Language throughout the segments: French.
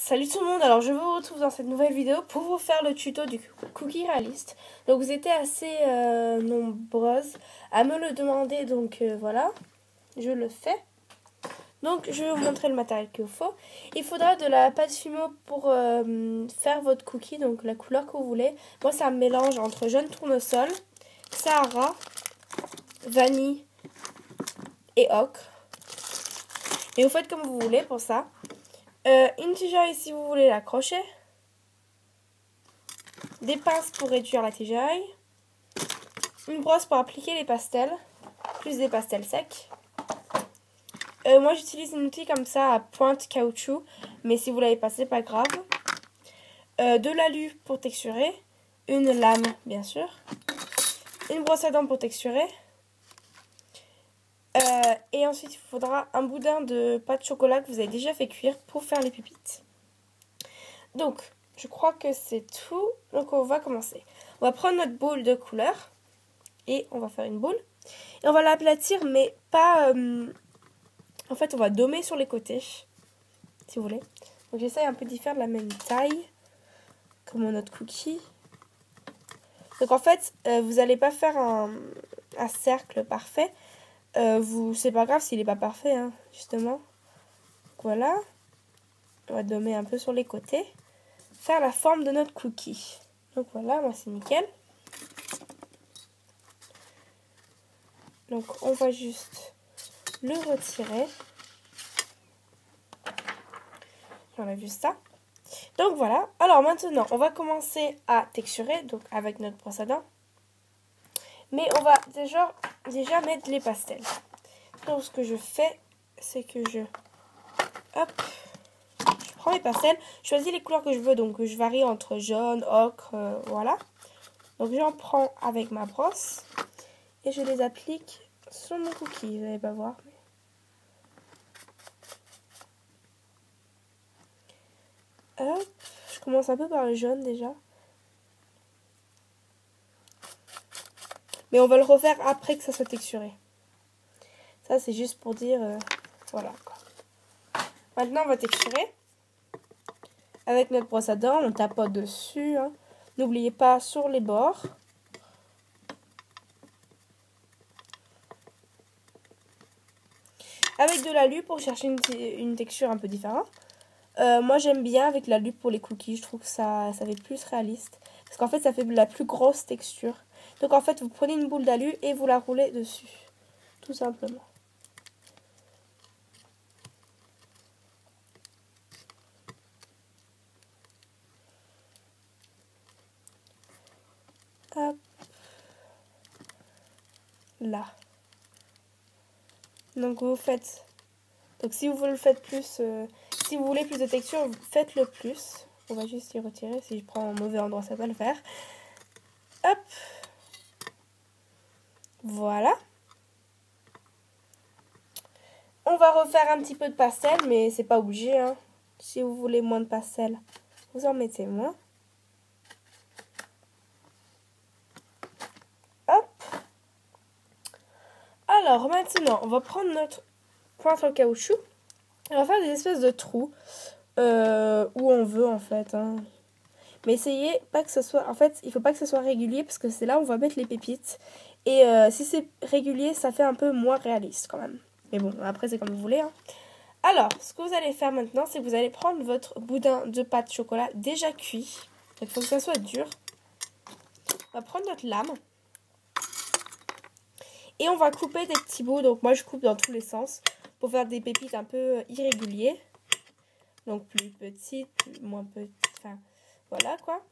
Salut tout le monde, alors je vous retrouve dans cette nouvelle vidéo pour vous faire le tuto du cookie réaliste. Donc vous étiez assez nombreuses à me le demander, donc voilà, je le fais. Donc je vais vous montrer le matériel qu'il vous faut. Il faudra de la pâte Fimo pour faire votre cookie, donc la couleur que vous voulez. Moi c'est un mélange entre jaune tournesol, Sahara, vanille et ocre. Et vous faites comme vous voulez pour ça. Une tigeaille si vous voulez l'accrocher. Des pinces pour réduire la tigeaille. Une brosse pour appliquer les pastels. Plus des pastels secs. Moi j'utilise un outil comme ça à pointe caoutchouc. Mais si vous l'avez pas, c'est pas grave. De l'alu pour texturer. Une lame bien sûr. Une brosse à dents pour texturer. Et ensuite il faudra un boudin de pâte chocolat que vous avez déjà fait cuire pour faire les pépites. Donc je crois que c'est tout. Donc on va commencer. On va prendre notre boule de couleur. Et on va faire une boule. Et on va l'aplatir mais pas... En fait on va dommer sur les côtés. Si vous voulez. Donc j'essaye un peu d'y faire de la même taille. Comme notre cookie. Donc en fait vous n'allez pas faire un cercle parfait. C'est pas grave s'il n'est pas parfait, hein, justement. Donc, voilà. On va dommer un peu sur les côtés. Faire la forme de notre cookie. Donc voilà, moi c'est nickel. Donc on va juste le retirer. J'enlève juste ça. Donc voilà. Alors maintenant, on va commencer à texturer. Donc avec notre brosse à dents. Mais on va déjà mettre les pastels. Donc ce que je fais, c'est que je prends mes pastels, je choisis les couleurs que je veux, donc je varie entre jaune, ocre, voilà. Donc j'en prends avec ma brosse et je les applique sur mon cookie, vous n'allez pas voir. Hop, je commence un peu par le jaune déjà. Mais on va le refaire après que ça soit texturé. Ça c'est juste pour dire, voilà quoi. Maintenant on va texturer. Avec notre brosse à dents, on tapote dessus. Hein. N'oubliez pas sur les bords. Avec de l'alu pour chercher une texture un peu différente. Moi j'aime bien avec l'alu pour les cookies. Je trouve que ça fait plus réaliste. Parce qu'en fait ça fait la plus grosse texture. Donc en fait vous prenez une boule d'alu et vous la roulez dessus. Tout simplement. Hop. Là. Donc vous faites... Donc si vous le faites plus... si vous voulez plus de texture, faites-le plus. On va juste y retirer. Si je prends un mauvais endroit, ça va le faire. Hop. Voilà. On va refaire un petit peu de pastel, mais c'est pas obligé. Hein. Si vous voulez moins de pastel, vous en mettez moins. Hop. Alors maintenant, on va prendre notre pointe en caoutchouc. On va faire des espèces de trous où on veut en fait. Hein. Mais essayez pas que ce soit... En fait, il faut pas que ce soit régulier parce que c'est là où on va mettre les pépites. Et si c'est régulier, ça fait un peu moins réaliste quand même. Mais bon, après c'est comme vous voulez. Hein. Alors, ce que vous allez faire maintenant, c'est que vous allez prendre votre boudin de pâte chocolat déjà cuit. Donc il faut que ça soit dur. On va prendre notre lame. Et on va couper des petits bouts. Donc moi je coupe dans tous les sens. Pour faire des pépites un peu irréguliers. Donc plus petites, moins petites. Enfin, voilà quoi.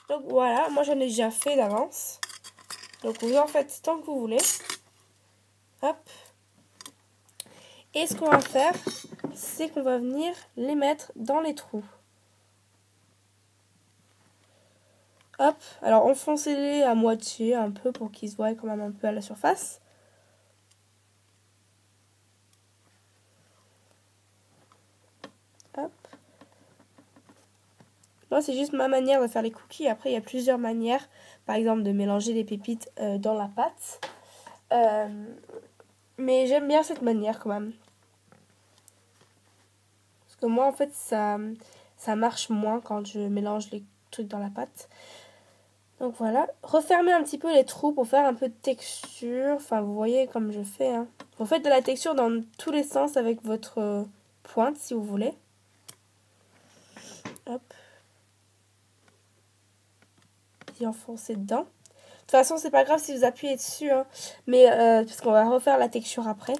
Donc voilà, moi j'en ai déjà fait d'avance. Donc vous en faites tant que vous voulez. Hop. Et ce qu'on va faire, c'est qu'on va venir les mettre dans les trous. Hop. Alors enfoncez-les à moitié un peu pour qu'ils se voient quand même un peu à la surface. Hop. Moi, c'est juste ma manière de faire les cookies. Après, il y a plusieurs manières. Par exemple, de mélanger les pépites dans la pâte. Mais j'aime bien cette manière quand même. Parce que moi, en fait, ça marche moins quand je mélange les trucs dans la pâte. Donc voilà. Refermez un petit peu les trous pour faire un peu de texture. Enfin, vous voyez comme je fais. Hein. Vous faites de la texture dans tous les sens avec votre pointe, si vous voulez. Hop. Et enfoncez dedans. De toute façon, c'est pas grave si vous appuyez dessus. Hein. Mais parce qu'on va refaire la texture après.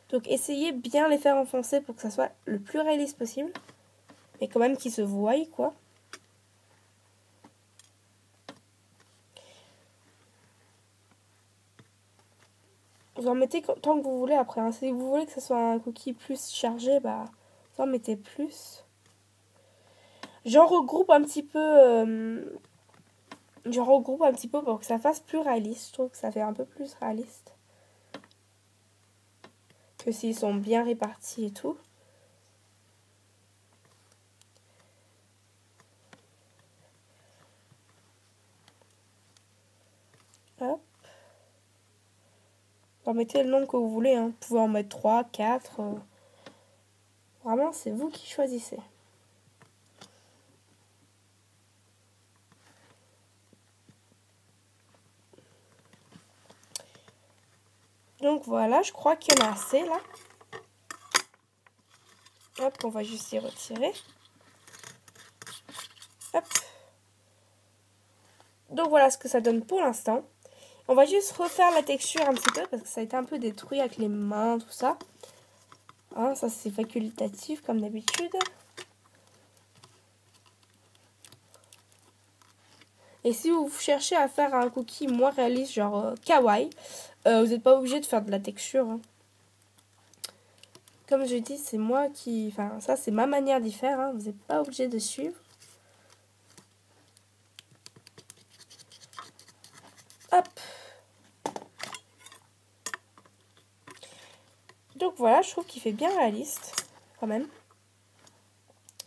Donc essayez bien les faire enfoncer pour que ça soit le plus réaliste possible. Mais quand même qu'ils se voient, quoi. Vous en mettez tant que vous voulez après. Hein. Si vous voulez que ce soit un cookie plus chargé, bah vous en mettez plus. J'en regroupe un petit peu. J'en regroupe un petit peu pour que ça fasse plus réaliste. Je trouve que ça fait un peu plus réaliste. Que s'ils sont bien répartis et tout. Hop. Vous en mettez le nombre que vous voulez. Hein. Vous pouvez en mettre 3, 4. Vraiment, c'est vous qui choisissez. Donc voilà, je crois qu'il y en a assez là. Hop, on va juste y retirer. Hop. Donc voilà ce que ça donne pour l'instant. On va juste refaire la texture un petit peu parce que ça a été un peu détruit avec les mains, tout ça. Hein, ça c'est facultatif comme d'habitude. Et si vous cherchez à faire un cookie moins réaliste, genre kawaii, vous n'êtes pas obligé de faire de la texture. Hein. Comme je dis, c'est moi qui... Enfin, ça c'est ma manière d'y faire. Hein. Vous n'êtes pas obligé de suivre. Hop. Donc voilà, je trouve qu'il fait bien réaliste, quand même.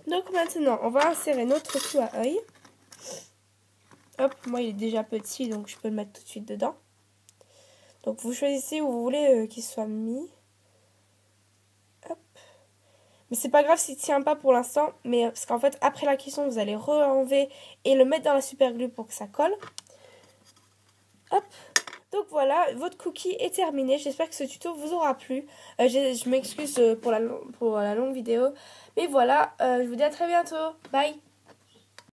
Donc maintenant, on va insérer notre clou à œil. Hop, moi il est déjà petit, donc je peux le mettre tout de suite dedans. Donc vous choisissez où vous voulez qu'il soit mis. Hop. Mais c'est pas grave s'il ne tient pas pour l'instant, mais parce qu'en fait, après la cuisson, vous allez re-enlever et le mettre dans la super glue pour que ça colle. Hop. Donc voilà, votre cookie est terminé. J'espère que ce tuto vous aura plu. Je m'excuse pour la longue vidéo. Mais voilà, je vous dis à très bientôt. Bye!